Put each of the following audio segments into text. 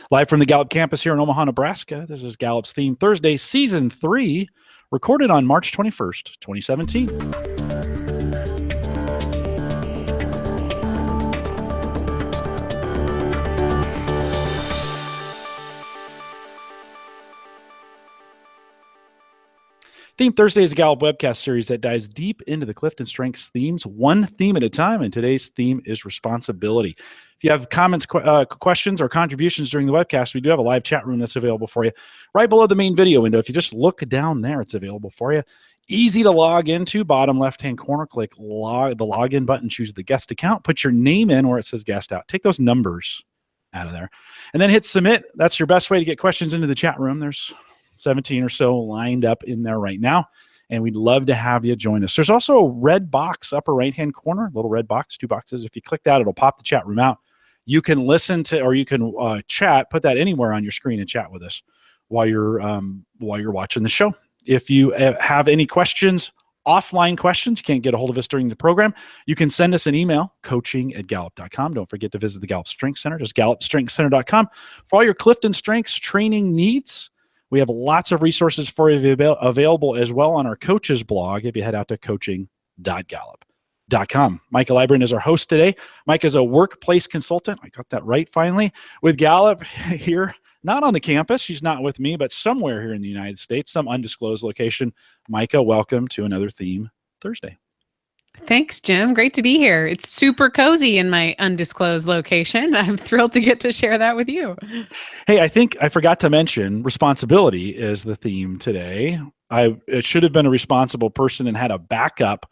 Live from the Gallup campus here in Omaha, Nebraska, this is Gallup's Theme Thursday, Season 3, recorded on March 21st, 2017. Theme Thursday is a Gallup Webcast series that dives deep into the Clifton Strengths themes, one theme at a time, and today's theme is responsibility. If you have comments, questions, or contributions during the webcast, we do have a live chat room that's available for you right below the main video window. If you just look down there, it's available for you. Easy to log into, bottom left-hand corner, click the login button, choose the guest account, put your name in where it says guest out. Take those numbers out of there, and then hit submit. That's your best way to get questions into the chat room. There's 17 or so lined up in there right now, and we'd love to have you join us. There's also a red box, upper right-hand corner, little red box, 2 boxes. If you click that, it'll pop the chat room out. You can listen to, or you can chat, put that anywhere on your screen and chat with us while you're watching the show. If you have any questions, offline questions, you can't get a hold of us during the program, you can send us an email, coaching@gallup.com. Don't forget to visit the Gallup Strengths Center, just gallupstrengthscenter.com for all your Clifton Strengths training needs. We have lots of resources for you available as well on our coaches blog if you head out to coaching.gallup.com. Micah Libran is our host today. Mike is a workplace consultant. I got that right finally. With Gallup here, not on the campus. She's not with me, but somewhere here in the United States, some undisclosed location. Micah, welcome to another Theme Thursday. Thanks, Jim. Great to be here. It's super cozy in my undisclosed location. I'm thrilled to get to share that with you. Hey, I think I forgot to mention responsibility is the theme today. It should have been a responsible person and had a backup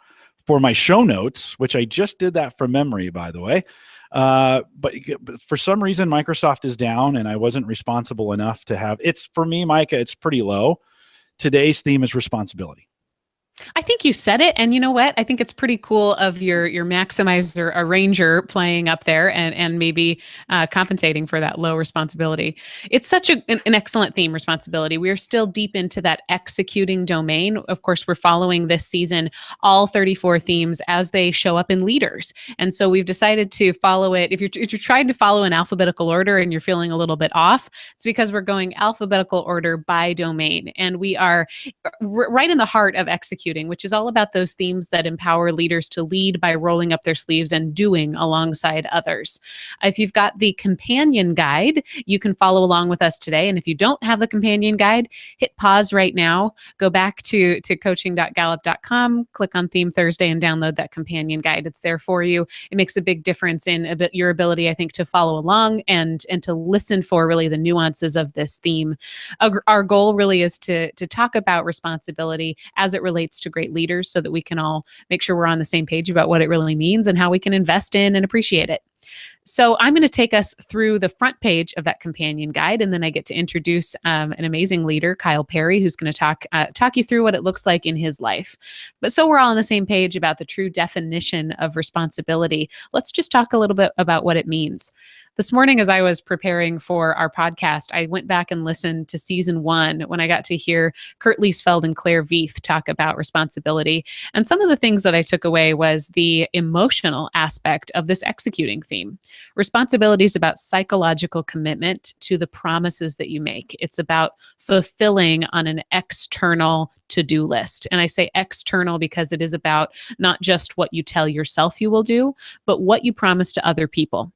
for my show notes, which I just did that from memory, by the way. But for some reason, Microsoft is down and I wasn't responsible enough to have, for me, Micah, it's pretty low. Today's theme is responsibility. I think you said it, and you know what? I think it's pretty cool of your maximizer arranger playing up there and maybe compensating for that low responsibility. It's such an excellent theme, responsibility. We are still deep into that executing domain. Of course, we're following this season all 34 themes as they show up in leaders, and so we've decided to follow it. If you're trying to follow an alphabetical order and you're feeling a little bit off, it's because we're going alphabetical order by domain, and we are right in the heart of executing, which is all about those themes that empower leaders to lead by rolling up their sleeves and doing alongside others. If you've got the companion guide, you can follow along with us today. And if you don't have the companion guide, hit pause right now, go back to coaching.gallup.com, click on Theme Thursday and download that companion guide. It's there for you. It makes a big difference in your ability, I think, to follow along and to listen for really the nuances of this theme. Our goal really is to talk about responsibility as it relates to great leaders so that we can all make sure we're on the same page about what it really means and how we can invest in and appreciate it. So I'm going to take us through the front page of that companion guide, and then I get to introduce an amazing leader, Kyle Perry, who's going to talk you through what it looks like in his life. But so we're all on the same page about the true definition of responsibility. Let's just talk a little bit about what it means. This morning, as I was preparing for our podcast, I went back and listened to season 1 when I got to hear Kurt Liesfeld and Claire Veith talk about responsibility. And some of the things that I took away was the emotional aspect of this executing theme. Responsibility is about psychological commitment to the promises that you make. It's about fulfilling on an external to-do list. And I say external because it is about not just what you tell yourself you will do, but what you promise to other people.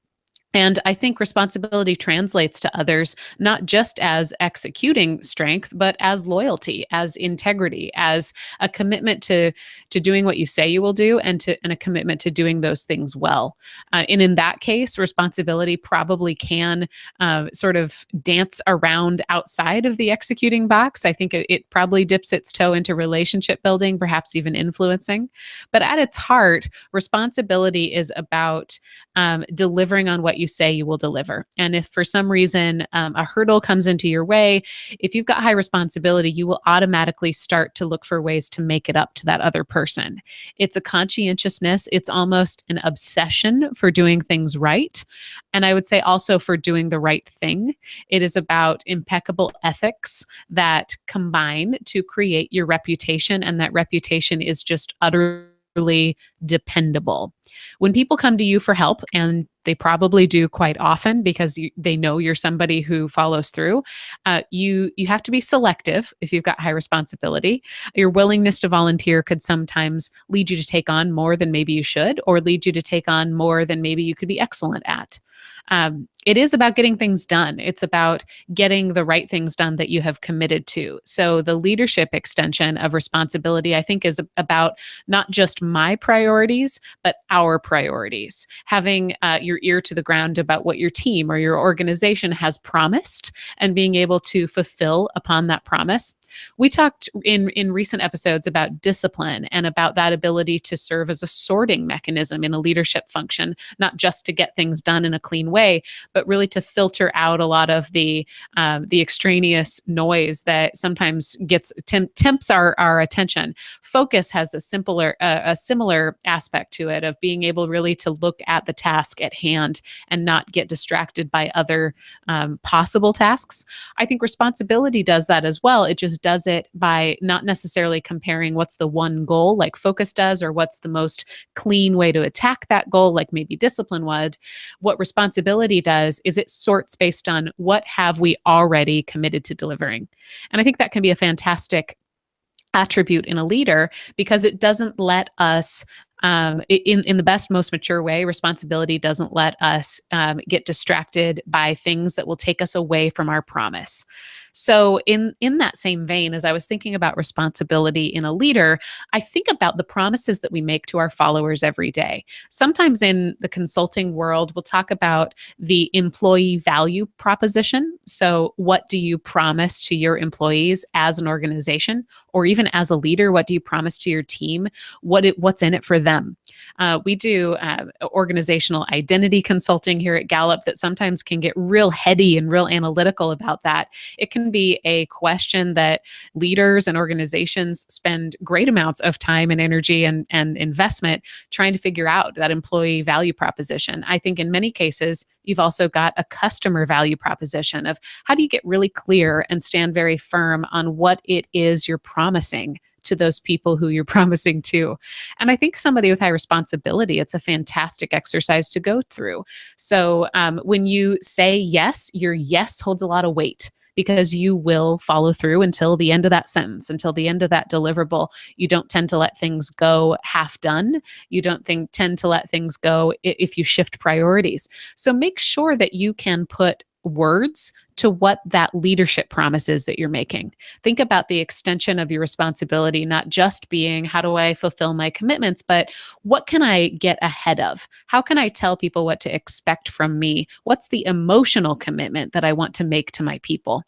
And I think responsibility translates to others, not just as executing strength, but as loyalty, as integrity, as a commitment to doing what you say you will do, and a commitment to doing those things well. And in that case, responsibility probably can sort of dance around outside of the executing box. I think it probably dips its toe into relationship building, perhaps even influencing. But at its heart, responsibility is about delivering on what you say you will deliver. And if for some reason a hurdle comes into your way, if you've got high responsibility, you will automatically start to look for ways to make it up to that other person. It's a conscientiousness. It's almost an obsession for doing things right. And I would say also for doing the right thing. It is about impeccable ethics that combine to create your reputation. And that reputation is just utterly dependable. When people come to you for help, and they probably do quite often because they know you're somebody who follows through, you have to be selective if you've got high responsibility. Your willingness to volunteer could sometimes lead you to take on more than maybe you should, or lead you to take on more than maybe you could be excellent at. It is about getting things done. It's about getting the right things done that you have committed to. So the leadership extension of responsibility, I think, is about not just my priorities, but our priorities. Having your ear to the ground about what your team or your organization has promised and being able to fulfill upon that promise. We talked in recent episodes about discipline and about that ability to serve as a sorting mechanism in a leadership function, not just to get things done in a clean way, but really to filter out a lot of the extraneous noise that sometimes tempts our attention. Focus has a similar aspect to it, of being able really to look at the task at hand and not get distracted by other possible tasks. I think responsibility does that as well. It just does it by not necessarily comparing what's the one goal like focus does, or what's the most clean way to attack that goal like maybe discipline would. What responsibility does is it sorts based on what have we already committed to delivering. And I think that can be a fantastic attribute in a leader, because it doesn't let us in the best, most mature way, responsibility doesn't let us get distracted by things that will take us away from our promise. So in that same vein, as I was thinking about responsibility in a leader, I think about the promises that we make to our followers every day. Sometimes in the consulting world, we'll talk about the employee value proposition. So what do you promise to your employees as an organization, or even as a leader? What do you promise to your team? What's in it for them? We do organizational identity consulting here at Gallup that sometimes can get real heady and real analytical about that. It can be a question that leaders and organizations spend great amounts of time and energy and investment trying to figure out, that employee value proposition. I think in many cases, you've also got a customer value proposition of how do you get really clear and stand very firm on what it is you're promising to those people who you're promising to. And I think somebody with high responsibility, it's a fantastic exercise to go through. So when you say yes, your yes holds a lot of weight, because you will follow through until the end of that sentence, until the end of that deliverable. You don't tend to let things go half done. You don't tend to let things go if you shift priorities. So make sure that you can put words to what that leadership promise is that you're making. Think about the extension of your responsibility, not just being, how do I fulfill my commitments, but what can I get ahead of? How can I tell people what to expect from me? What's the emotional commitment that I want to make to my people?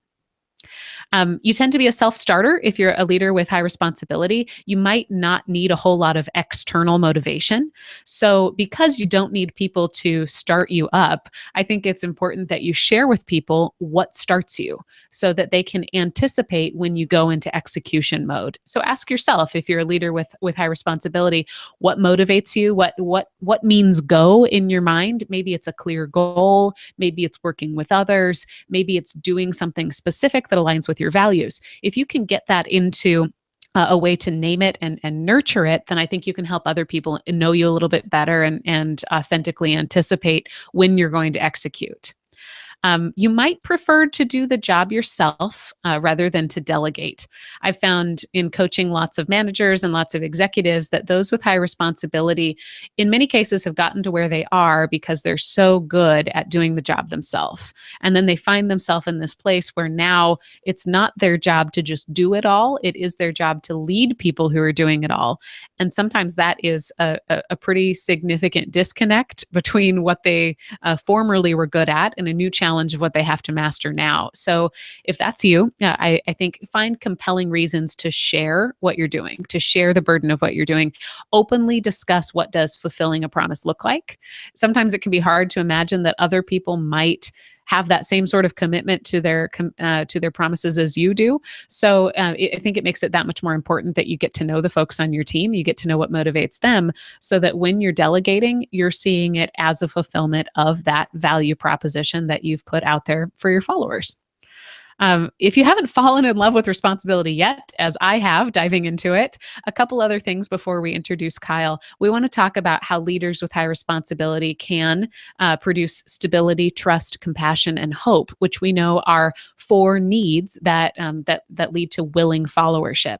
You tend to be a self-starter if you're a leader with high responsibility. You might not need a whole lot of external motivation. So because you don't need people to start you up, I think it's important that you share with people what starts you, so that they can anticipate when you go into execution mode. So ask yourself, if you're a leader with high responsibility, what motivates you? What means go in your mind? Maybe it's a clear goal. Maybe it's working with others. Maybe it's doing something specific that aligns with your values. If you can get that into a way to name it and nurture it, then I think you can help other people know you a little bit better and authentically anticipate when you're going to execute. You might prefer to do the job yourself rather than to delegate. I've found in coaching lots of managers and lots of executives that those with high responsibility, in many cases, have gotten to where they are because they're so good at doing the job themselves. And then they find themselves in this place where now it's not their job to just do it all. It is their job to lead people who are doing it all. And sometimes that is a pretty significant disconnect between what they formerly were good at and a new challenge of what they have to master now. So if that's you, I think find compelling reasons to share what you're doing, to share the burden of what you're doing. Openly discuss, what does fulfilling a promise look like? Sometimes it can be hard to imagine that other people might have that same sort of commitment to their promises as you do. So I think it makes it that much more important that you get to know the folks on your team. You get to know what motivates them, so that when you're delegating, you're seeing it as a fulfillment of that value proposition that you've put out there for your followers. If you haven't fallen in love with responsibility yet, as I have diving into it, a couple other things before we introduce Kyle. We want to talk about how leaders with high responsibility can produce stability, trust, compassion, and hope, which we know are four needs that lead to willing followership.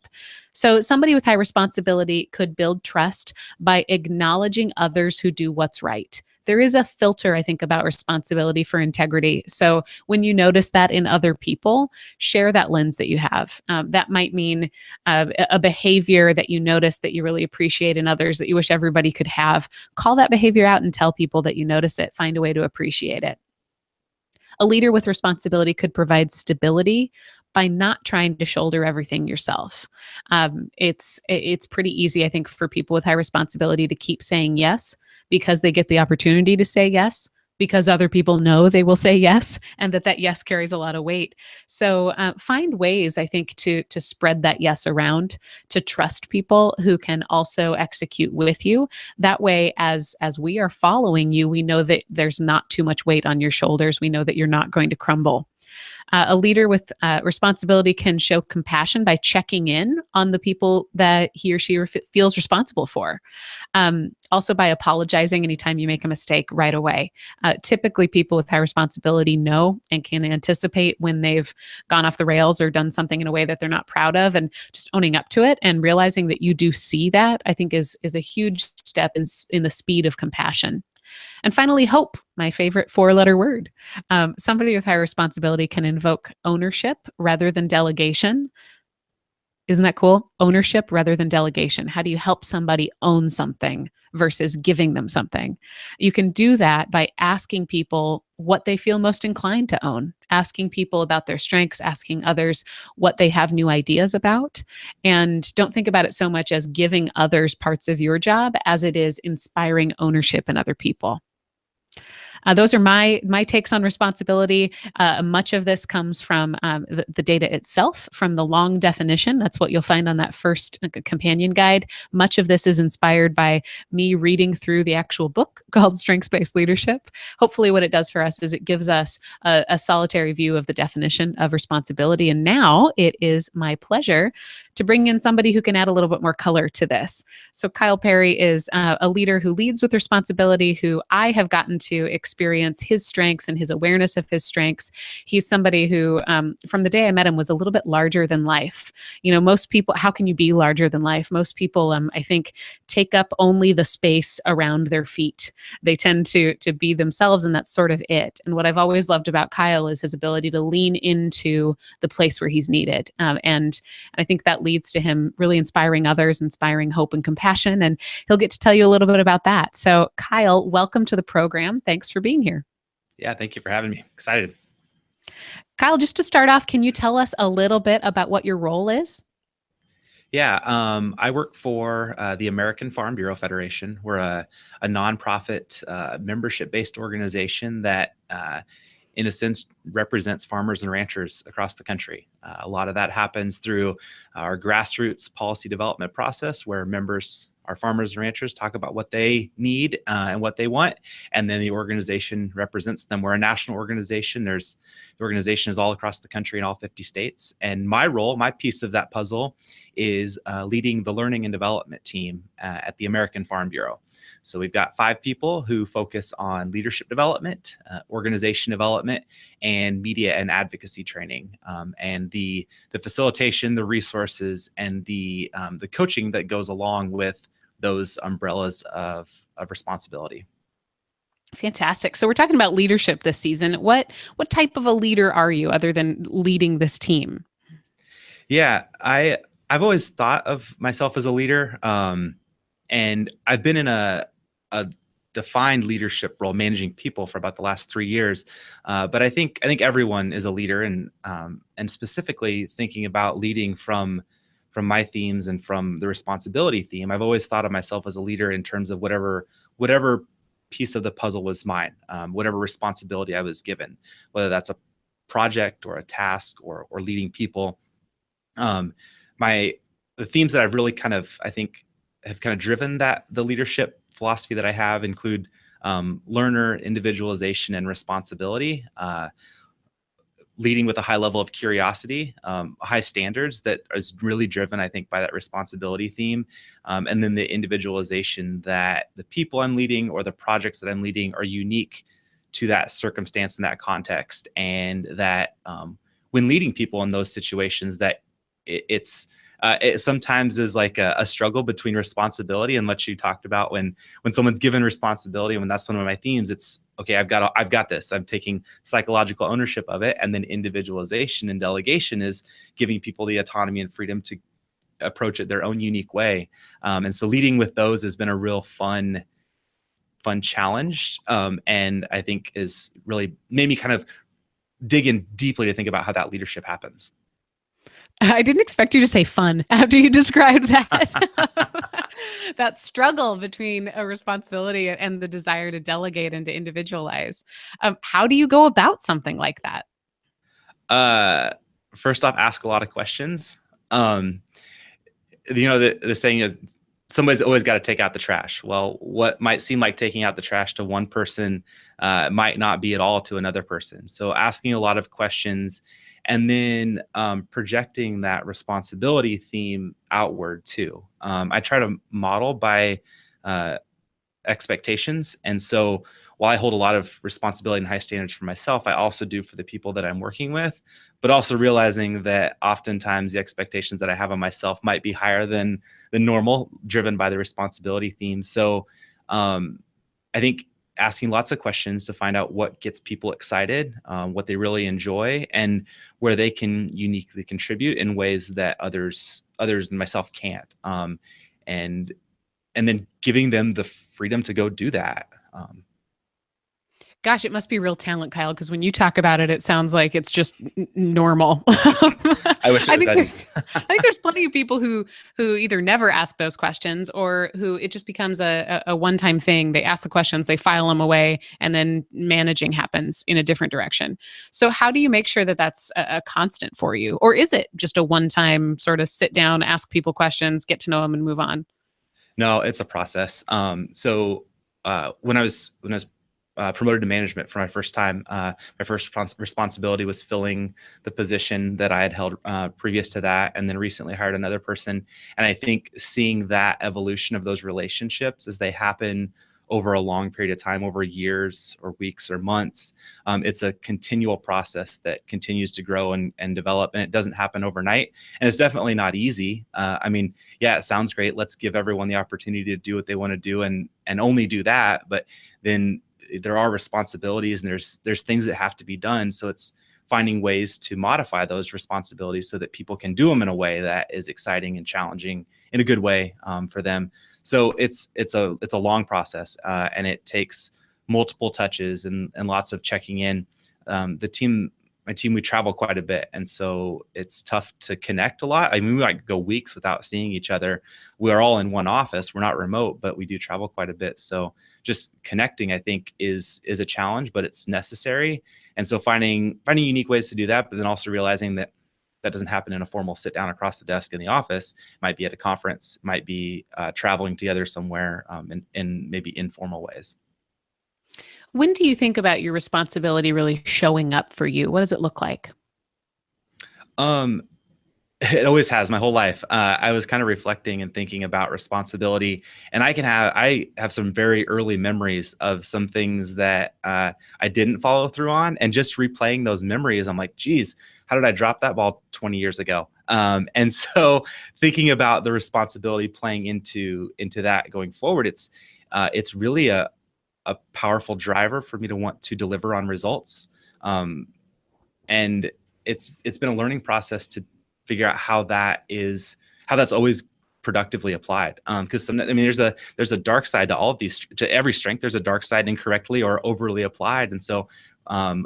So somebody with high responsibility could build trust by acknowledging others who do what's right. There is a filter, I think, about responsibility for integrity. So when you notice that in other people, share that lens that you have. That might mean a behavior that you notice that you really appreciate in others that you wish everybody could have. Call that behavior out and tell people that you notice it. Find a way to appreciate it. A leader with responsibility could provide stability by not trying to shoulder everything yourself. It's pretty easy, I think, for people with high responsibility to keep saying yes because they get the opportunity to say yes, because other people know they will say yes, and that yes carries a lot of weight. So find ways, I think, to spread that yes around, to trust people who can also execute with you. That way, as we are following you, we know that there's not too much weight on your shoulders. We know that you're not going to crumble. A leader with responsibility can show compassion by checking in on the people that he or she feels responsible for. Also by apologizing anytime you make a mistake right away. Typically, people with high responsibility know and can anticipate when they've gone off the rails or done something in a way that they're not proud of, and just owning up to it and realizing that you do see that, I think is a huge step in the speed of compassion. And finally, hope, my favorite four-letter word. Somebody with high responsibility can invoke ownership rather than delegation. Isn't that cool? Ownership rather than delegation. How do you help somebody own something versus giving them something? You can do that by asking people what they feel most inclined to own, asking people about their strengths, asking others what they have new ideas about. And don't think about it so much as giving others parts of your job as it is inspiring ownership in other people. Those are my takes on responsibility. Much of this comes from the data itself, from the long definition. That's what you'll find on that first companion guide. Much of this is inspired by me reading through the actual book called Strengths-Based Leadership. Hopefully what it does for us is it gives us a solitary view of the definition of responsibility. And now it is my pleasure to bring in somebody who can add a little bit more color to this. So Kyle Perry is a leader who leads with responsibility, who I have gotten to experience his strengths and his awareness of his strengths. He's somebody who, from the day I met him, was a little bit larger than life. You know, most people, how can you be larger than life? Most people, I think, take up only the space around their feet. They tend to be themselves, and that's sort of it. And what I've always loved about Kyle is his ability to lean into the place where he's needed. And I think that leads to him really inspiring others, inspiring hope and compassion. And he'll get to tell you a little bit about that. So Kyle, welcome to the program. Thanks for being here. Yeah, thank you for having me. Excited. Kyle, just to start off, can you tell us a little bit about what your role is? Yeah, I work for the American Farm Bureau Federation. We're a nonprofit membership-based organization that in a sense, represents farmers and ranchers across the country. A lot of that happens through our grassroots policy development process, where members, our farmers and ranchers, talk about what they need and what they want, and then the organization represents them. We're a national organization. The organization is all across the country in all 50 states. And my role, my piece of that puzzle, is leading the learning and development team at the American Farm Bureau. So we've got 5 people who focus on leadership development, organization development, and media and advocacy training, and the facilitation, the resources, and the coaching that goes along with those umbrellas of responsibility. Fantastic. So we're talking about leadership this season. What type of a leader are you, other than leading this team? Yeah, I've always thought of myself as a leader. And I've been in a defined leadership role, managing people, for about the last 3 years. But I think everyone is a leader, and specifically thinking about leading from my themes and from the responsibility theme, I've always thought of myself as a leader in terms of whatever piece of the puzzle was mine, whatever responsibility I was given, whether that's a project or a task or leading people. The themes that I've really kind of, I think, have kind of driven the leadership philosophy that I have include learner, individualization, and responsibility. leading with a high level of curiosity, high standards that is really driven, I think, by that responsibility theme. And then the individualization that the people I'm leading or the projects that I'm leading are unique to that circumstance and that context. And that when leading people in those situations, that it sometimes is like a struggle between responsibility and what you talked about when someone's given responsibility. When that's one of my themes, it's okay. I've got this. I'm taking psychological ownership of it, and then individualization and delegation is giving people the autonomy and freedom to approach it their own unique way. And so leading with those has been a real fun challenge, and I think is really made me kind of dig in deeply to think about how that leadership happens. I didn't expect you to say fun after you described that. That struggle between a responsibility and the desire to delegate and to individualize. How do you go about something like that? First off, ask a lot of questions. The saying is, somebody's always got to take out the trash. Well, what might seem like taking out the trash to one person might not be at all to another person. So asking a lot of questions, and then projecting that responsibility theme outward too. I try to model by expectations. And so while I hold a lot of responsibility and high standards for myself, I also do for the people that I'm working with, but also realizing that oftentimes the expectations that I have on myself might be higher than normal, driven by the responsibility theme. So I think asking lots of questions to find out what gets people excited, what they really enjoy, and where they can uniquely contribute in ways that others than myself can't. And then giving them the freedom to go do that. Gosh, it must be real talent, Kyle, because when you talk about it, it sounds like it's just normal. I wish it was I think there's plenty of people who either never ask those questions or who it just becomes a one-time thing. They ask the questions, they file them away, and then managing happens in a different direction. So how do you make sure that that's a constant for you? Or is it just a one-time sort of sit down, ask people questions, get to know them, and move on? No, it's a process. So when I was promoted to management for my first time, my first responsibility was filling the position that I had held previous to that, and then recently hired another person. And I think seeing that evolution of those relationships as they happen over a long period of time, over years or weeks or months, it's a continual process that continues to grow and develop, and it doesn't happen overnight. And it's definitely not easy. I mean, yeah, it sounds great. Let's give everyone the opportunity to do what they want to do and only do that. But then there are responsibilities and there's things that have to be done. So it's finding ways to modify those responsibilities so that people can do them in a way that is exciting and challenging in a good way for them. So it's a long process, and it takes multiple touches and lots of checking in. My team, we travel quite a bit, and so it's tough to connect a lot. I mean, we might go weeks without seeing each other. We are all in one office. We're not remote, but we do travel quite a bit. So just connecting, I think, is a challenge, but it's necessary. And so finding unique ways to do that, but then also realizing that doesn't happen in a formal sit down across the desk in the office. It might be at a conference, it might be traveling together somewhere in maybe informal ways. When do you think about your responsibility really showing up for you? What does it look like? It always has my whole life. I was kind of reflecting and thinking about responsibility, and I have some very early memories of some things that I didn't follow through on, and just replaying those memories, I'm like, geez, how did I drop that ball 20 years ago? And so thinking about the responsibility playing into that going forward, it's really a powerful driver for me to want to deliver on results. And it's been a learning process to figure out how that's always productively applied. Because there's a dark side to all of these, to every strength. There's a dark side incorrectly or overly applied. And so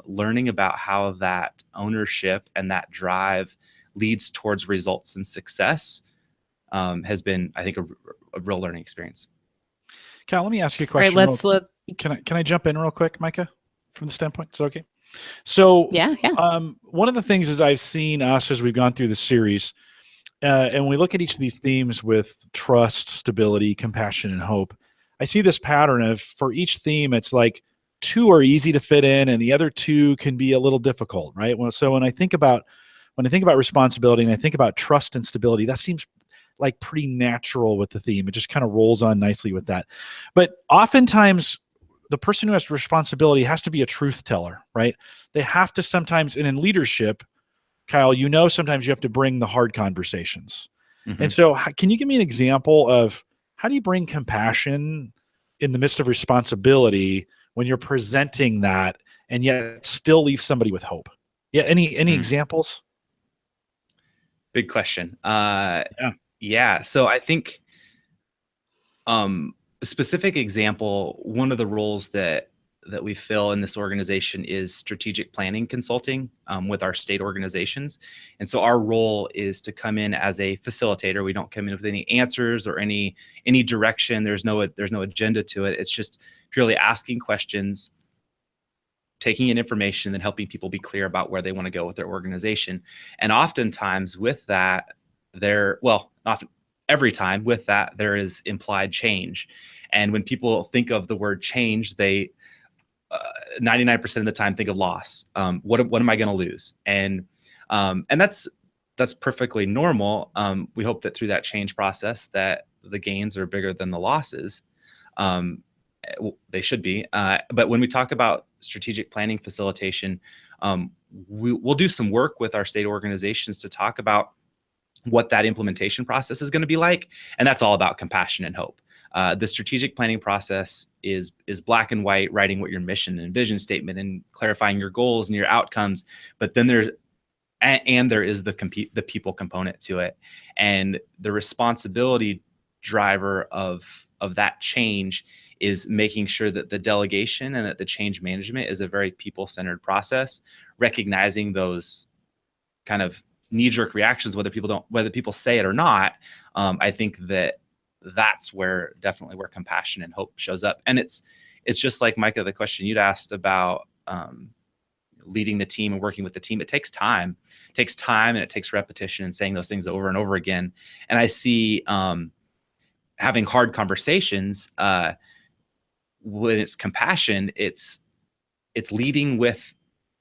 learning about how that ownership and that drive leads towards results and success has been, I think, a real learning experience. Cal, let me ask you a question. All right, can I jump in real quick, Micah, from the standpoint? Is that okay? So yeah. One of the things is I've seen us as we've gone through the series, and we look at each of these themes with trust, stability, compassion, and hope. I see this pattern of, for each theme, it's like two are easy to fit in and the other two can be a little difficult, right? So when I think about responsibility and I think about trust and stability, that seems like pretty natural with the theme. It just kind of rolls on nicely with that. But oftentimes the person who has responsibility has to be a truth teller, right? They have to sometimes, and in leadership, Kyle, sometimes you have to bring the hard conversations. Mm-hmm. And so can you give me an example of how do you bring compassion in the midst of responsibility when you're presenting that and yet still leave somebody with hope? Yeah. Any examples? Big question. Yeah. So I think a specific example, one of the roles that we fill in this organization is strategic planning consulting with our state organizations. And so our role is to come in as a facilitator. We don't come in with any answers or any direction. There's no agenda to it. It's just purely asking questions, taking in information, and helping people be clear about where they want to go with their organization. And oftentimes with that, every time with that, there is implied change. And when people think of the word change, they 99% of the time think of loss. What am I going to lose? And that's perfectly normal. We hope that through that change process that the gains are bigger than the losses. They should be. But when we talk about strategic planning facilitation, we'll do some work with our state organizations to talk about what that implementation process is going to be like. And that's all about compassion and hope. The strategic planning process is black and white, writing what your mission and vision statement and clarifying your goals and your outcomes. But then there is the people component to it, and the responsibility driver of that change is making sure that the delegation and that the change management is a very people-centered process, recognizing those kind of knee-jerk reactions, whether people say it or not. I think that's definitely where compassion and hope shows up. And it's just like, Micah, the question you'd asked about leading the team and working with the team. It takes time. And it takes repetition and saying those things over and over again. And I see having hard conversations, when it's compassion, it's leading with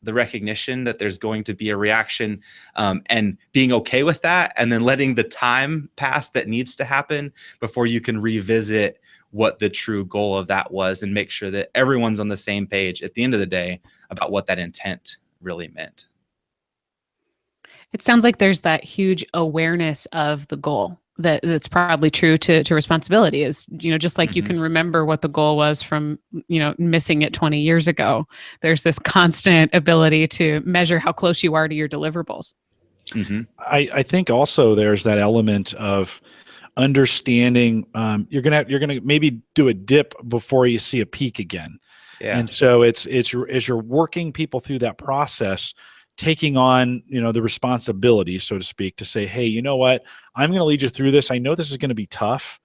the recognition that there's going to be a reaction, and being okay with that, and then letting the time pass that needs to happen before you can revisit what the true goal of that was and make sure that everyone's on the same page at the end of the day about what that intent really meant. It sounds like there's that huge awareness of the goal that's probably true to responsibility, is, just like you can remember what the goal was from, missing it 20 years ago. There's this constant ability to measure how close you are to your deliverables. Mm-hmm. I think also there's that element of understanding, you're gonna maybe do a dip before you see a peak again. Yeah. And so it's as you're working people through that process, taking on, the responsibility, so to speak, to say, hey, you know what, I'm going to lead you through this. I know this is going to be tough,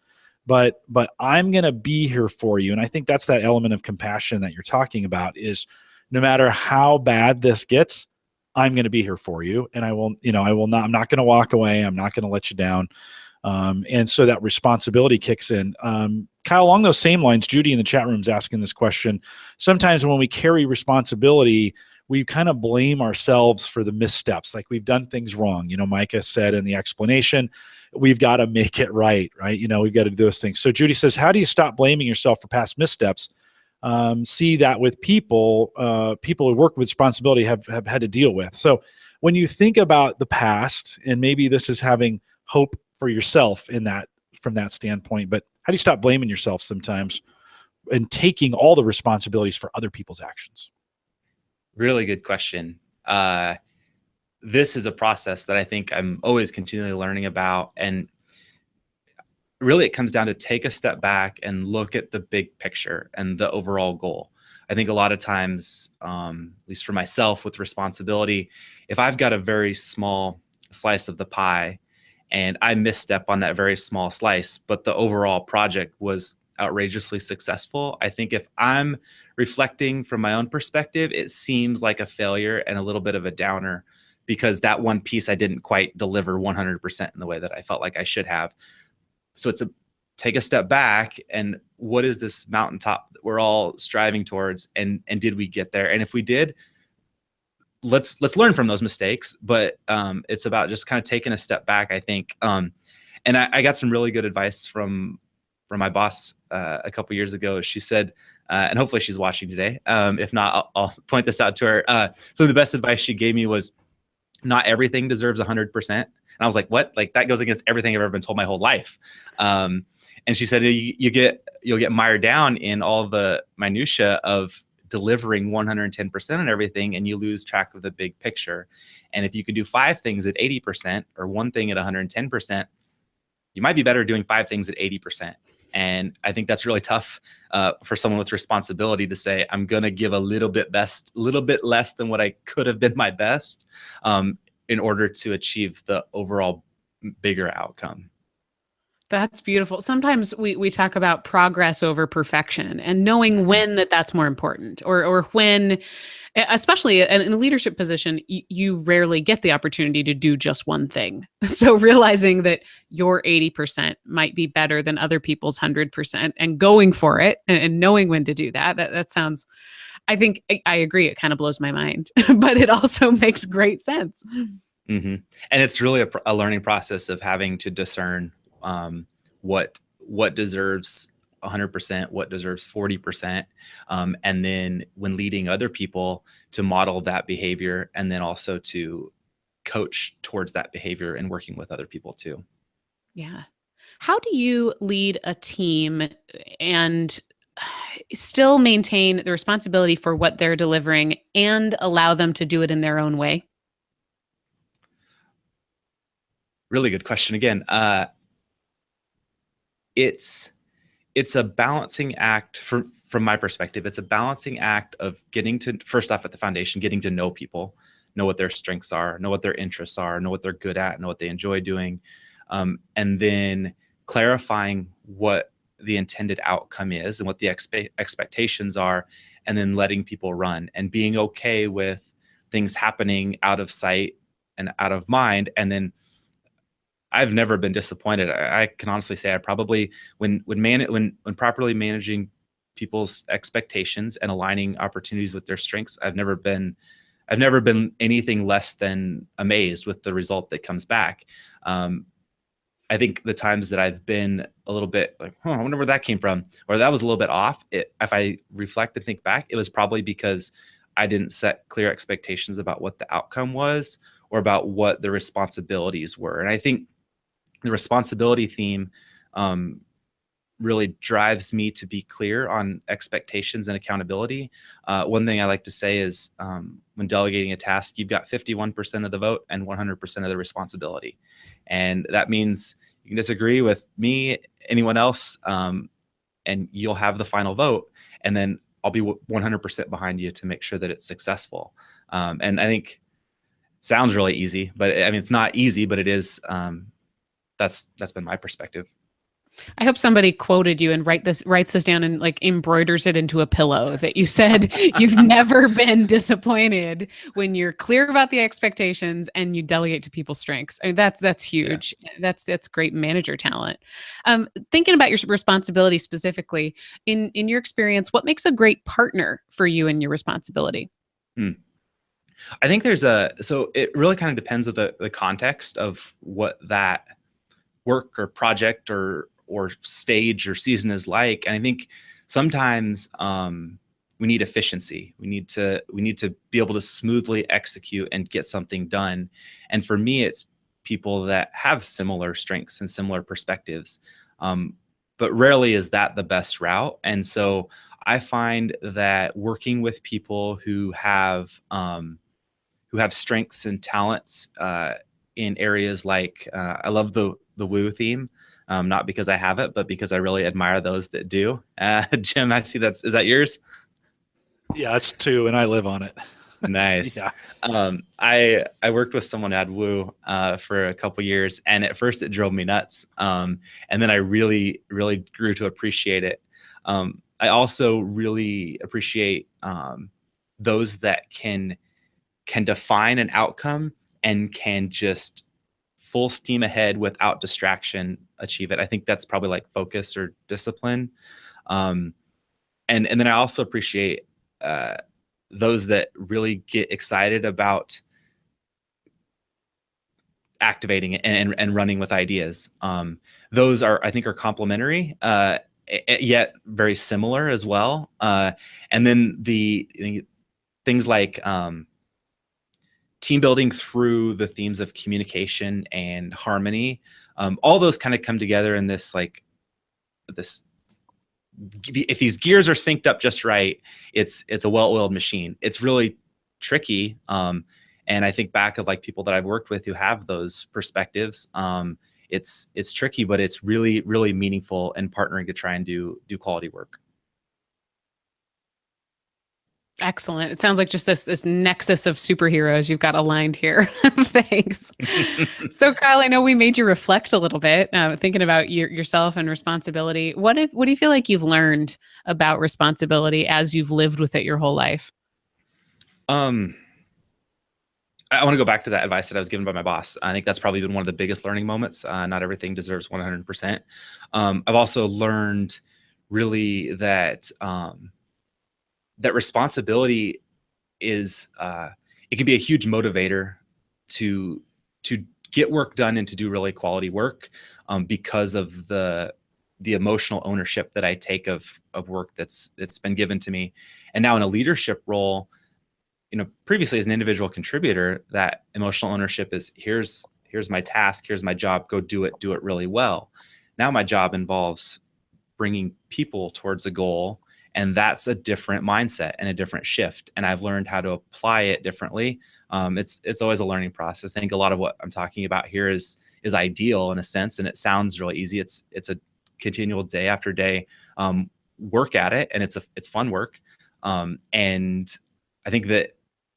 but I'm going to be here for you. And I think that's that element of compassion that you're talking about, is no matter how bad this gets, I'm going to be here for you. And I'm not going to walk away. I'm not going to let you down. And so that responsibility kicks in. Kyle, along those same lines, Judy in the chat room is asking this question. Sometimes when we carry responsibility, we kind of blame ourselves for the missteps. Like, we've done things wrong. Micah said in the explanation, we've got to make it right? We've got to do those things. So Judy says, how do you stop blaming yourself for past missteps? See that with people who work with responsibility have had to deal with. So when you think about the past, and maybe this is having hope for yourself from that standpoint, but how do you stop blaming yourself sometimes and taking all the responsibilities for other people's actions? Really good question. This is a process that I think I'm always continually learning about. And really, it comes down to take a step back and look at the big picture and the overall goal. I think a lot of times, at least for myself with responsibility, if I've got a very small slice of the pie and I misstep on that very small slice, but the overall project was outrageously successful, I think if I'm reflecting from my own perspective, it seems like a failure and a little bit of a downer, because that one piece I didn't quite deliver 100% in the way that I felt like I should have. So take a step back and what is this mountaintop that we're all striving towards, and did we get there? And if we did, let's learn from those mistakes. But it's about just kind of taking a step back, I think. And I got some really good advice from my boss a couple years ago. She said, and hopefully she's watching today. If not, I'll point this out to her. So the best advice she gave me was, not everything deserves 100%. And I was like, what? Like, that goes against everything I've ever been told my whole life. And she said, you'll get mired down in all the minutia of delivering 110% on everything, and you lose track of the big picture. And if you can do 5 things at 80% or 1 thing at 110%, you might be better doing 5 things at 80%. And I think that's really tough for someone with responsibility to say, I'm going to give a little bit less than what I could have been my best in order to achieve the overall bigger outcome. That's beautiful. Sometimes we talk about progress over perfection, and knowing when that's more important, or when, especially in a leadership position, you rarely get the opportunity to do just one thing. So realizing that your 80% might be better than other people's 100%, and going for it and knowing when to do that sounds, I think I agree. It kind of blows my mind, but it also makes great sense. Mm-hmm. And it's really a learning process of having to discern what deserves 100%, what deserves 40%, and then when leading other people, to model that behavior, and then also to coach towards that behavior and working with other people too. Yeah. How do you lead a team and still maintain the responsibility for what they're delivering and allow them to do it in their own way? Really good question. Again, it's a balancing act from my perspective. It's a balancing act of getting to, first off at the foundation, getting to know people, know what their strengths are, know what their interests are, know what they're good at, know what they enjoy doing. And then clarifying what the intended outcome is and what the expectations are, and then letting people run and being okay with things happening out of sight and out of mind. And then I've never been disappointed. I can honestly say I probably, when properly managing people's expectations and aligning opportunities with their strengths, I've never been anything less than amazed with the result that comes back. I think the times that I've been a little bit like, I wonder where that came from, or that was a little bit off, if I reflect and think back, it was probably because I didn't set clear expectations about what the outcome was or about what the responsibilities were. And I think the responsibility theme really drives me to be clear on expectations and accountability. One thing I like to say is when delegating a task, you've got 51% of the vote and 100% of the responsibility. And that means you can disagree with me, anyone else, and you'll have the final vote. And then I'll be 100% behind you to make sure that it's successful. And I think it sounds really easy, but I mean, it's not easy, but it is. That's been my perspective. I hope somebody quoted you and writes this down and like embroiders it into a pillow, that you said you've never been disappointed when you're clear about the expectations and you delegate to people's strengths. I mean, that's huge. Yeah. That's great manager talent. Thinking about your responsibility specifically, in your experience, what makes a great partner for you and your responsibility? I think so it really kind of depends on the context of what that work or project or stage or season is like. And I think sometimes we need efficiency. We need to be able to smoothly execute and get something done. And for me, it's people that have similar strengths and similar perspectives. But rarely is that the best route. And so I find that working with people who have strengths and talents in areas like I love the woo theme, not because I have it, but because I really admire those that do. Jim, I see is that yours? Yeah, it's 2, and I live on it. Nice. Yeah. I worked with someone who had woo for a couple years, and at first it drove me nuts. And then I really, really grew to appreciate it. I also really appreciate those that can define an outcome and can just full steam ahead without distraction achieve it. I think that's probably like focus or discipline. And then I also appreciate those that really get excited about activating it and running with ideas. Those I think are complementary, yet very similar as well. And then the things like team building through the themes of communication and harmony, all those kind of come together in this if these gears are synced up just right, it's a well-oiled machine. It's really tricky. And I think back of like people that I've worked with who have those perspectives. It's tricky, but it's really, really meaningful in partnering to try and do quality work. Excellent. It sounds like just this nexus of superheroes you've got aligned here. Thanks. So Kyle, I know we made you reflect a little bit, thinking about yourself and responsibility. What do you feel like you've learned about responsibility as you've lived with it your whole life? I want to go back to that advice that I was given by my boss. I think that's probably been one of the biggest learning moments. Not everything deserves 100%. I've also learned really that that responsibility is it can be a huge motivator to get work done and to do really quality work because of the emotional ownership that I take of work that's been given to me. And now in a leadership role, previously as an individual contributor, that emotional ownership is here's my task, here's my job, go do it really well. Now my job involves bringing people towards a goal, and that's a different mindset and a different shift. And I've learned how to apply it differently. It's always a learning process. I think a lot of what I'm talking about here is ideal in a sense, and it sounds really easy. It's a continual day after day work at it, and it's fun work. And I think that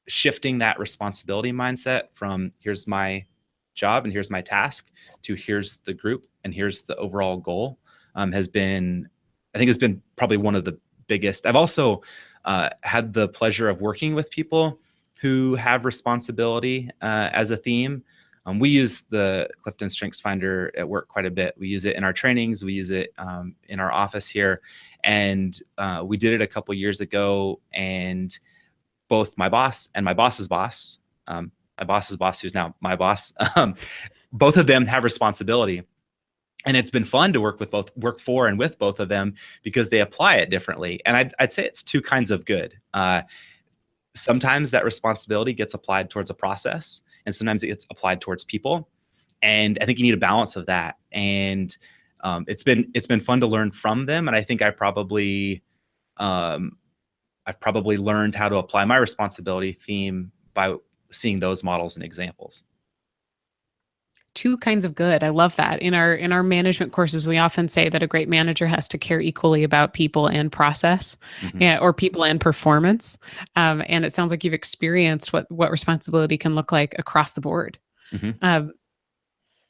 shifting that responsibility mindset from here's my job and here's my task to here's the group and here's the overall goal has been probably one of the biggest. I've also had the pleasure of working with people who have responsibility as a theme. We use the Clifton StrengthsFinder at work quite a bit. We use it in our trainings. We use it in our office here. And we did it a couple years ago. And both my boss and my boss's boss, my boss's boss, who's now my boss, both of them have responsibility. And it's been fun to work for and with both of them because they apply it differently. And I'd say it's two kinds of good. Sometimes that responsibility gets applied towards a process, and sometimes it gets applied towards people. And I think you need a balance of that. And it's been fun to learn from them. And I think I've probably learned how to apply my responsibility theme by seeing those models and examples. Two kinds of good. I love that. In our management courses, we often say that a great manager has to care equally about people and process, or people and performance. And it sounds like you've experienced what responsibility can look like across the board.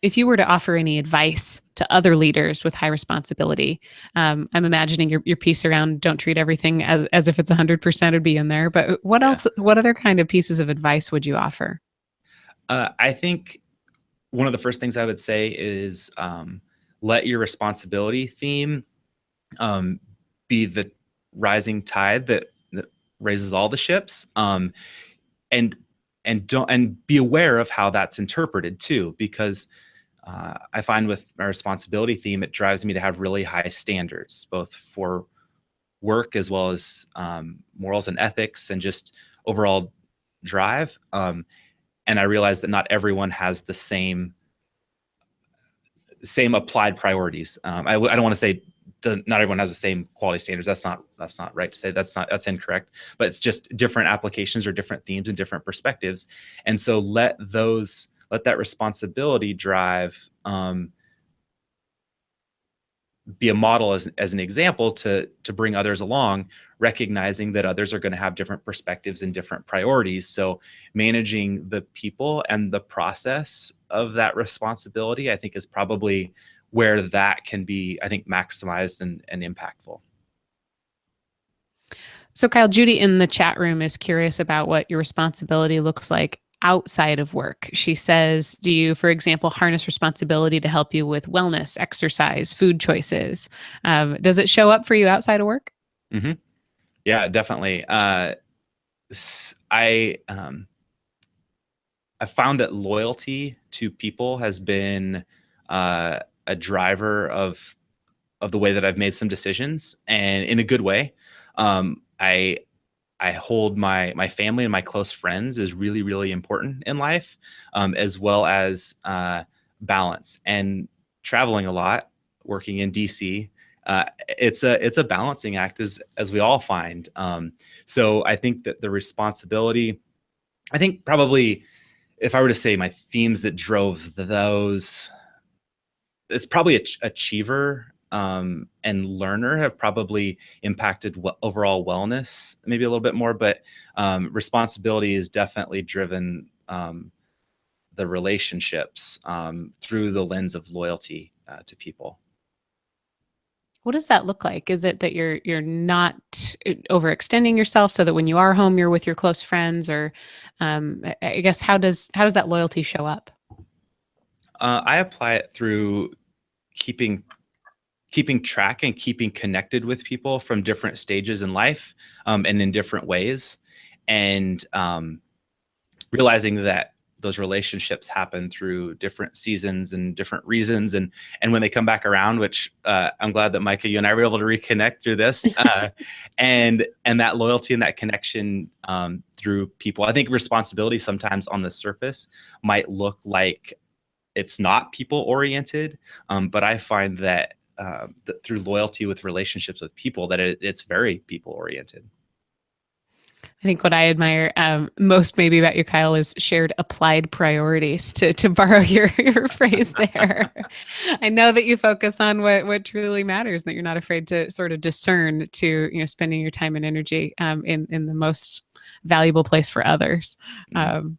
If you were to offer any advice to other leaders with high responsibility, I'm imagining your piece around don't treat everything as if it's 100% would be in there. But what else? What other kind of pieces of advice would you offer? I think one of the first things I would say is let your responsibility theme be the rising tide that raises all the ships, and be aware of how that's interpreted too, because I find with my responsibility theme, it drives me to have really high standards, both for work as well as morals and ethics and just overall drive. And I realize that not everyone has the same applied priorities. I don't want to say not everyone has the same quality standards. That's not right to say. That's incorrect. But it's just different applications or different themes and different perspectives. And so let that responsibility drive be a model as an example to bring others along, recognizing that others are going to have different perspectives and different priorities. So managing the people and the process of that responsibility, I think, is probably where that can be, I think, maximized and impactful. So Kyle, Judy in the chat room is curious about what your responsibility looks like outside of work? She says, do you, for example, harness responsibility to help you with wellness, exercise, food choices? Does it show up for you outside of work? Mm-hmm. Yeah, definitely. I found that loyalty to people has been a driver of the way that I've made some decisions, and in a good way. I hold my family and my close friends is really, really important in life, as well as balance and traveling a lot, working in DC. It's a balancing act, as we all find. So I think that the responsibility, I think probably if I were to say my themes that drove those, it's probably achiever and learner have probably impacted overall wellness maybe a little bit more, but responsibility is definitely driven the relationships through the lens of loyalty to people. What does that look like? Is it that you're not overextending yourself so that when you are home, you're with your close friends, or I guess how does that loyalty show up? I apply it through keeping track and keeping connected with people from different stages in life, and in different ways, and realizing that those relationships happen through different seasons and different reasons, and when they come back around, which I'm glad that Micah, you and I were able to reconnect through this, and that loyalty and that connection through people. I think responsibility sometimes on the surface might look like it's not people oriented, but I find that through loyalty with relationships with people, that it's very people oriented. I think what I admire most maybe about you, Kyle, is shared applied priorities, to borrow your phrase there. I know that you focus on what truly matters, that you're not afraid to sort of discern to, spending your time and energy in the most valuable place for others.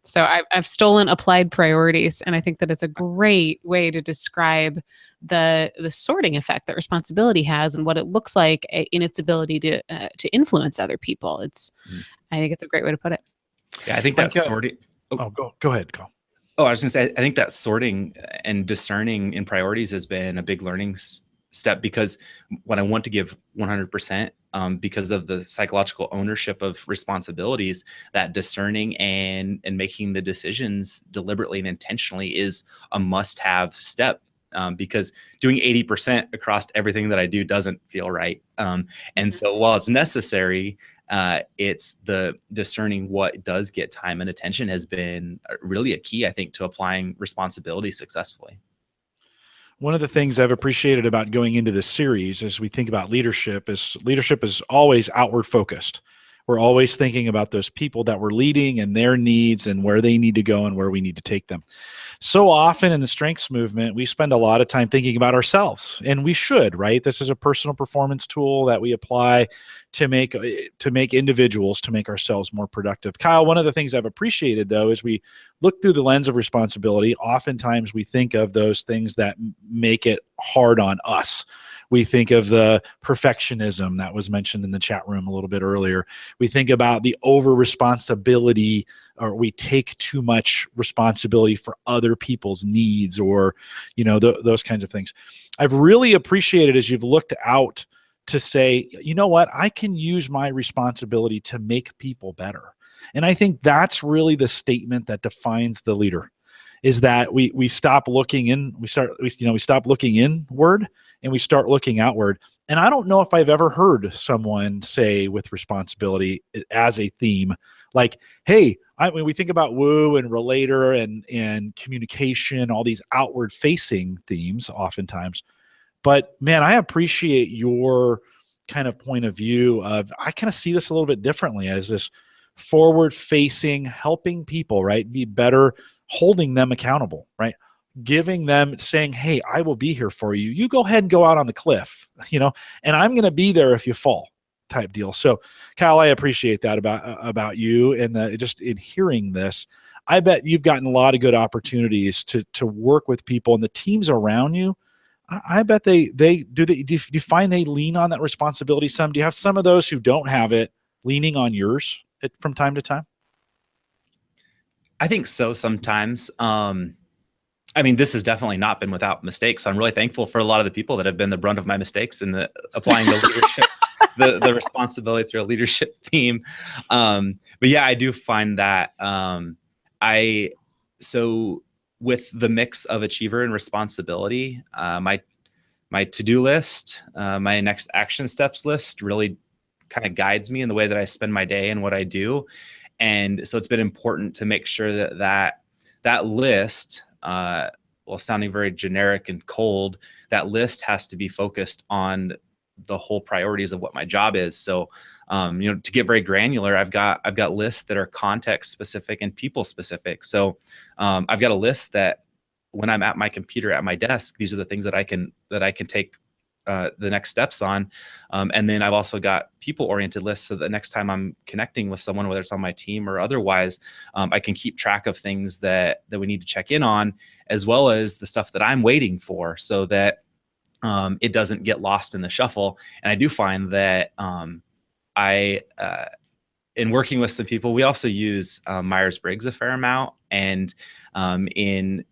So I've stolen applied priorities, and I think that it's a great way to describe the sorting effect that responsibility has and what it looks like in its ability to influence other people. I think it's a great way to put it. Yeah, I think that sorting. Go ahead, Carl. Oh, I was going to say, I think that sorting and discerning in priorities has been a big learning step, because when I want to give 100%, because of the psychological ownership of responsibilities, that discerning and making the decisions deliberately and intentionally is a must-have step. Because doing 80% across everything that I do doesn't feel right. And so while it's necessary, it's the discerning what does get time and attention has been really a key, I think, to applying responsibility successfully. One of the things I've appreciated about going into this series as we think about leadership is always outward focused. We're always thinking about those people that we're leading and their needs and where they need to go and where we need to take them. So often in the strengths movement, we spend a lot of time thinking about ourselves, and we should, right? This is a personal performance tool that we apply to make individuals, to make ourselves more productive. Kyle, one of the things I've appreciated, though, is we look through the lens of responsibility. Oftentimes we think of those things that make it hard on us. We think of the perfectionism that was mentioned in the chat room a little bit earlier. We think about the over responsibility, or we take too much responsibility for other people's needs, or those kinds of things. I've really appreciated as you've looked out to say, you know what, I can use my responsibility to make people better. And I think that's really the statement that defines the leader, is that we stop looking in, we stop looking inward and we start looking outward. And I don't know if I've ever heard someone say with responsibility as a theme, like, hey, when we think about woo and relator and communication, all these outward facing themes oftentimes, but man, I appreciate your kind of point of view of, I kind of see this a little bit differently as this forward facing, helping people, right, be better, holding them accountable, right? Giving them, saying, hey, I will be here for you. You go ahead and go out on the cliff, and I'm going to be there if you fall, type deal. So Kyle, I appreciate that about you. And just in hearing this, I bet you've gotten a lot of good opportunities to work with people and the teams around you. I bet do you find they lean on that responsibility some? Do you have some of those who don't have it leaning on yours from time to time? I think so sometimes. I mean, this has definitely not been without mistakes. So I'm really thankful for a lot of the people that have been the brunt of my mistakes in the applying the leadership, the responsibility through a leadership theme. But yeah, I do find that so with the mix of achiever and responsibility, my to-do list, my next action steps list really kind of guides me in the way that I spend my day and what I do. And so it's been important to make sure that list, well, sounding very generic and cold, that list has to be focused on the whole priorities of what my job is. So, to get very granular, I've got lists that are context specific and people specific. So, I've got a list that when I'm at my computer at my desk, these are the things that I can take the next steps on. And then I've also got people-oriented lists, so the next time I'm connecting with someone, whether it's on my team or otherwise, I can keep track of things that we need to check in on, as well as the stuff that I'm waiting for, so that it doesn't get lost in the shuffle. And I do find that in working with some people, we also use Myers-Briggs a fair amount. And in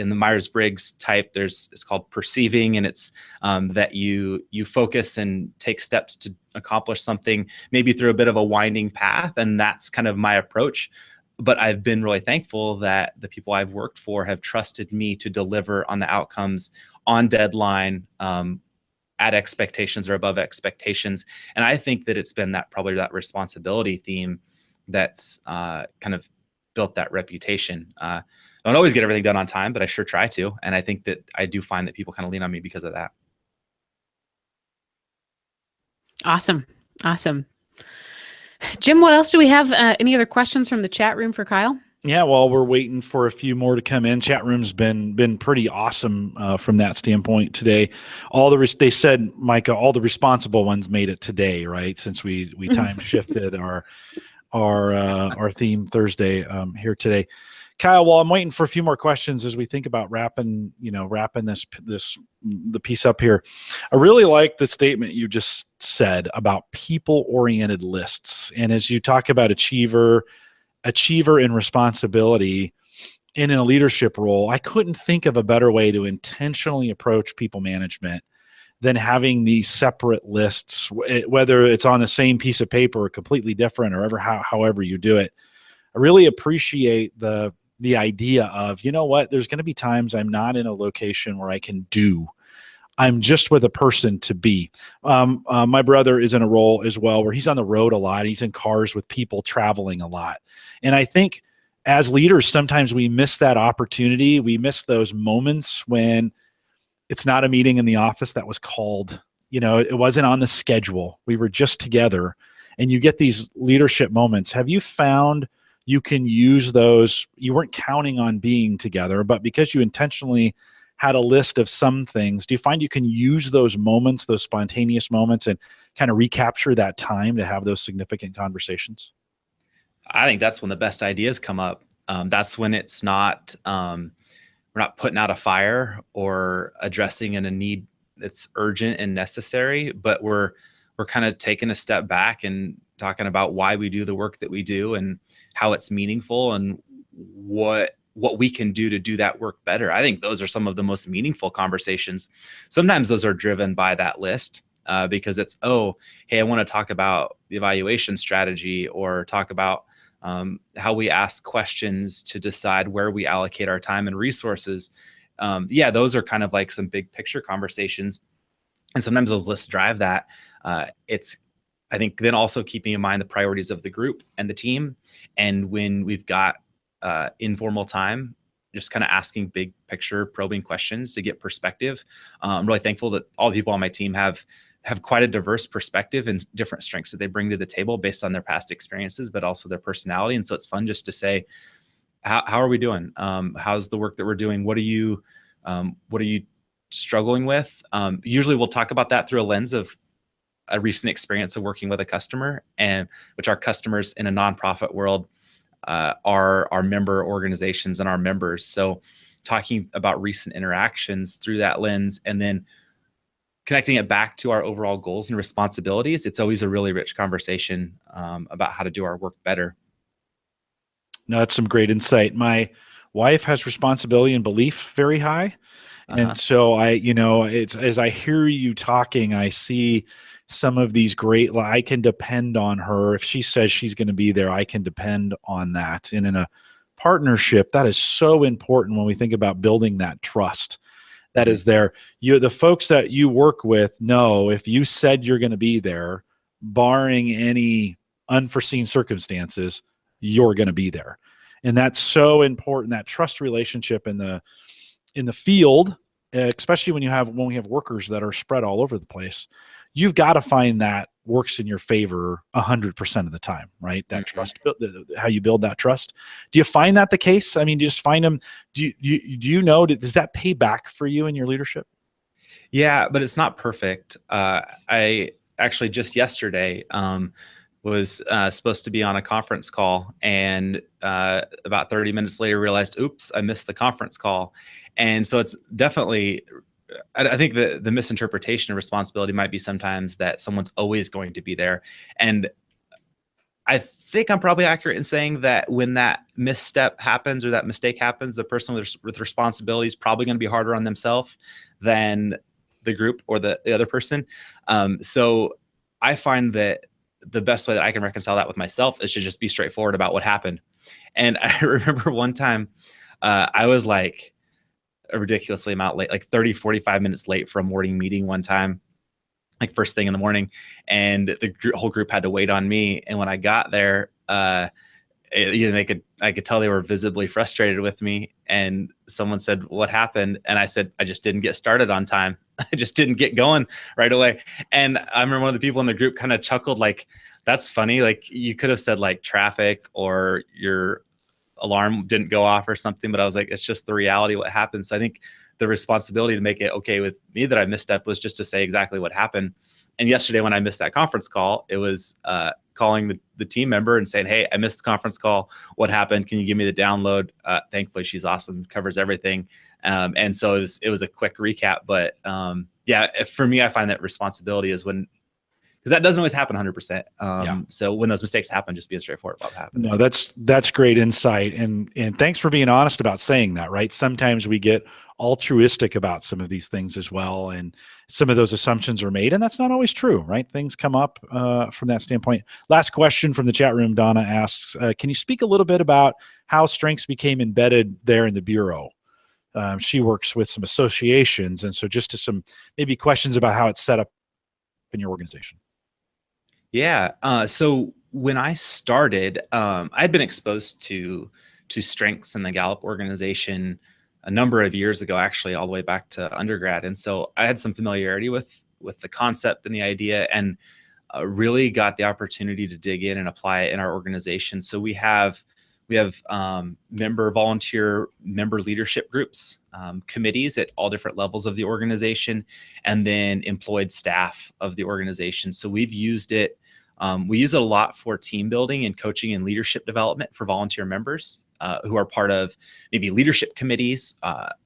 the Myers-Briggs type, it's called perceiving, and it's that you focus and take steps to accomplish something, maybe through a bit of a winding path. And that's kind of my approach. But I've been really thankful that the people I've worked for have trusted me to deliver on the outcomes on deadline, at expectations or above expectations. And I think that it's been probably that responsibility theme that's kind of built that reputation. I don't always get everything done on time, but I sure try to. And I think that I do find that people kind of lean on me because of that. Awesome. Jim, what else do we have? Any other questions from the chat room for Kyle? Yeah, well, we're waiting for a few more to come in. Chat room's been pretty awesome from that standpoint today. They said, Micah, all the responsible ones made it today, right? Since we time shifted our theme Thursday here today. Kyle, while I'm waiting for a few more questions as we think about wrapping the piece up here, I really like the statement you just said about people-oriented lists. And as you talk about achiever and responsibility in a leadership role, I couldn't think of a better way to intentionally approach people management than having these separate lists, whether it's on the same piece of paper or completely different, or however you do it. I really appreciate the idea of, you know what, there's going to be times I'm not in a location where I can do. I'm just with a person to be. My brother is in a role as well where he's on the road a lot. He's in cars with people traveling a lot. And I think as leaders, sometimes we miss that opportunity. We miss those moments when it's not a meeting in the office that was called. It wasn't on the schedule. We were just together. And you get these leadership moments. Have you found you can use those? You weren't counting on being together, but because you intentionally had a list of some things, do you find you can use those moments, those spontaneous moments, and kind of recapture that time to have those significant conversations? I think that's when the best ideas come up. That's when it's not, we're not putting out a fire or addressing a need that's urgent and necessary, but we're kind of taking a step back and talking about why we do the work that we do and how it's meaningful and what we can do to do that work better. I think those are some of the most meaningful conversations. Sometimes those are driven by that list because it's, oh, hey, I want to talk about the evaluation strategy, or talk about how we ask questions to decide where we allocate our time and resources. Those are kind of like some big picture conversations. And sometimes those lists drive that. I think then also keeping in mind the priorities of the group and the team. And when we've got informal time, just kind of asking big picture probing questions to get perspective. I'm really thankful that all the people on my team have quite a diverse perspective and different strengths that they bring to the table based on their past experiences, but also their personality. And so it's fun just to say, how are we doing? How's the work that we're doing? What are you struggling with? Usually we'll talk about that through a lens of a recent experience of working with a customer, and which our customers in a nonprofit world are our member organizations and our members. So talking about recent interactions through that lens, and then connecting it back to our overall goals and responsibilities, it's always a really rich conversation about how to do our work better. No, that's some great insight. My wife has responsibility and belief very high. And so it's as I hear you talking, I see some of these great, I can depend on her. If she says she's going to be there, I can depend on that. And in a partnership, that is so important when we think about building that trust. That is there. The folks that you work with know if you said you're going to be there, barring any unforeseen circumstances, you're going to be there. And that's so important, that trust relationship in the field, especially when we have workers that are spread all over the place. You've got to find that works in your favor 100% of the time, right? That trust, how you build that trust. Do you find that the case? I mean, do you just find them? Do you know? Does that pay back for you in your leadership? Yeah, but it's not perfect. I actually just yesterday was supposed to be on a conference call, and about 30 minutes later realized, oops, I missed the conference call. And so it's definitely, I think the misinterpretation of responsibility might be sometimes that someone's always going to be there. And I think I'm probably accurate in saying that when that misstep happens or that mistake happens, the person with responsibility is probably going to be harder on themselves than the group or the other person. So I find that the best way that I can reconcile that with myself is to just be straightforward about what happened. And I remember one time I was like a ridiculously amount late, like 30, 45 minutes late for a morning meeting one time, like first thing in the morning. And the whole group had to wait on me. And when I got there, I could tell they were visibly frustrated with me. And someone said, "What happened?" And I said, "I just didn't get started on time. I just didn't get going right away." And I remember one of the people in the group kind of chuckled, like, "That's funny. Like, you could have said like traffic or your alarm didn't go off or something." But I was like, it's just the reality of what happens. So I think the responsibility to make it okay with me that I misstepped was just to say exactly what happened. And yesterday when I missed that conference call, it was calling the team member and saying, "Hey, I missed the conference call. What happened? Can you give me the download?" Thankfully, she's awesome, covers everything. And so it was a quick recap. But for me, I find that responsibility is when, because that doesn't always happen 100%. So when those mistakes happen, just being straightforward about what happened. No, that's great insight. And thanks for being honest about saying that, right? Sometimes we get altruistic about some of these things as well. And some of those assumptions are made, and that's not always true, right? Things come up from that standpoint. Last question from the chat room. Donna asks, can you speak a little bit about how strengths became embedded there in the Bureau? She works with some associations. And so just to some maybe questions about how it's set up in your organization. Yeah. So when I started, I'd been exposed to strengths in the Gallup organization a number of years ago, actually, all the way back to undergrad. And so I had some familiarity with the concept and the idea, and really got the opportunity to dig in and apply it in our organization. So we have volunteer member leadership groups, committees at all different levels of the organization, and then employed staff of the organization. So we've used it. We use it a lot for team building and coaching and leadership development for volunteer members who are part of maybe leadership committees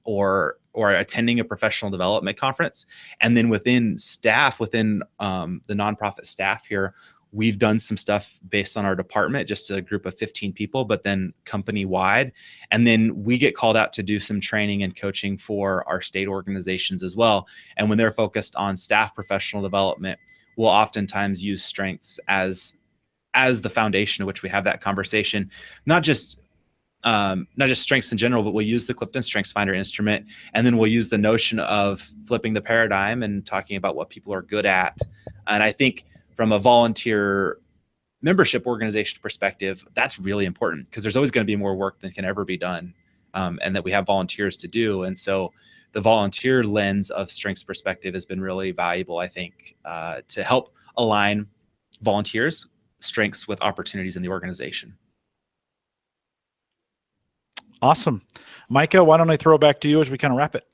or attending a professional development conference. And then within staff, within the nonprofit staff here, we've done some stuff based on our department, just a group of 15 people, but then company wide. And then we get called out to do some training and coaching for our state organizations as well. And when they're focused on staff professional development, we'll oftentimes use strengths as the foundation of which we have that conversation, not just strengths in general, but we'll use the Clifton StrengthsFinder instrument. And then we'll use the notion of flipping the paradigm and talking about what people are good at. And I think from a volunteer membership organization perspective, that's really important, because there's always going to be more work than can ever be done, and that we have volunteers to do. And so the volunteer lens of strengths perspective has been really valuable, I think, to help align volunteers' strengths with opportunities in the organization. Awesome. Micah, why don't I throw it back to you as we kind of wrap it?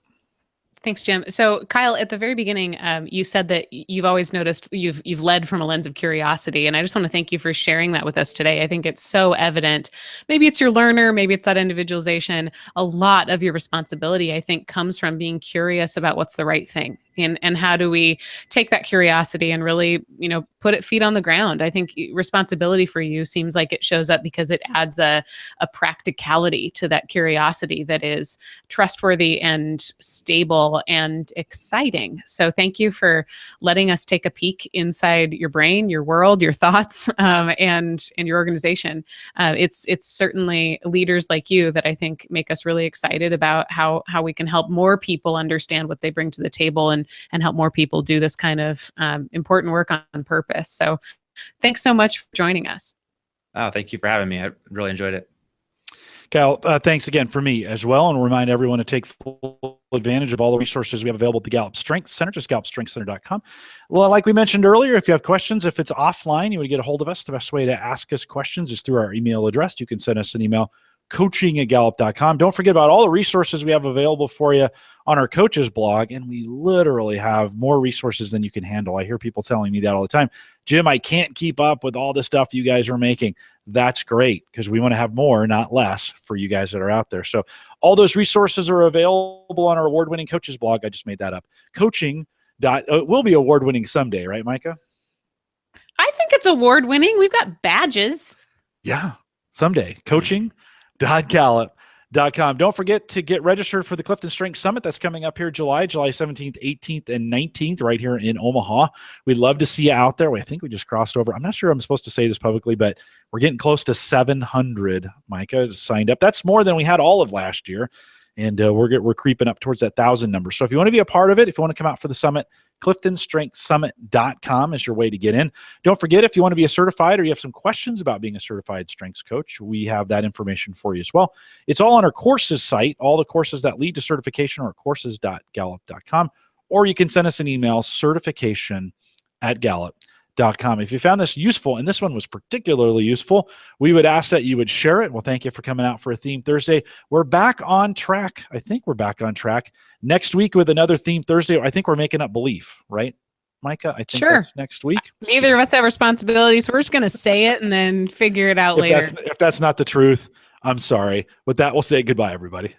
Thanks, Jim. So Kyle, at the very beginning, you said that you've always noticed you've led from a lens of curiosity. And I just want to thank you for sharing that with us today. I think it's so evident. Maybe it's your learner, maybe it's that individualization. A lot of your responsibility, I think, comes from being curious about what's the right thing. And how do we take that curiosity and really, put it feet on the ground? I think responsibility for you seems like it shows up because it adds a practicality to that curiosity that is trustworthy and stable and exciting. So thank you for letting us take a peek inside your brain, your world, your thoughts, and your organization. It's certainly leaders like you that I think make us really excited about how we can help more people understand what they bring to the table and help more people do this kind of important work on purpose. So thanks so much for joining us. Oh, thank you for having me. I really enjoyed it. Cal, thanks again for me as well. And remind everyone to take full advantage of all the resources we have available at the Gallup Strengths Center, just gallupstrengthscenter.com. Well, like we mentioned earlier, if you have questions, if it's offline, you want to get a hold of us, the best way to ask us questions is through our email address. You can send us an email, coaching@gallup.com. Don't forget about all the resources we have available for you on our coaches blog, and we literally have more resources than you can handle. I hear people telling me that all the time. Jim, I can't keep up with all the stuff you guys are making. That's great, because we want to have more, not less, for you guys that are out there. So all those resources are available on our award-winning coaches blog. I just made that up. Will be award-winning someday, right, Micah? I think it's award-winning. We've got badges. Yeah, someday. Coaching.gallup.com. Don't forget to get registered for the Clifton Strengths Summit that's coming up here July 17th, 18th, and 19th right here in Omaha. We'd love to see you out there. I think we just crossed over. I'm not sure I'm supposed to say this publicly, but we're getting close to 700, Micah, signed up. That's more than we had all of last year, and we're creeping up towards that 1,000 number. So if you want to be a part of it, if you want to come out for the summit, CliftonStrengthsSummit.com is your way to get in. Don't forget, if you want to be a certified or you have some questions about being a certified strengths coach, we have that information for you as well. It's all on our courses site. All the courses that lead to certification are at courses.gallup.com, or you can send us an email, certification@gallup.com. If you found this useful, and this one was particularly useful, we would ask that you would share it. Well, thank you for coming out for a Theme Thursday. We're back on track. I think we're back on track next week with another Theme Thursday. I think we're making up belief, right, Micah? I think that's next week. Neither of us have responsibilities. So we're just going to say it and then figure it out later. If that's not the truth, I'm sorry. With that, we'll say goodbye, everybody.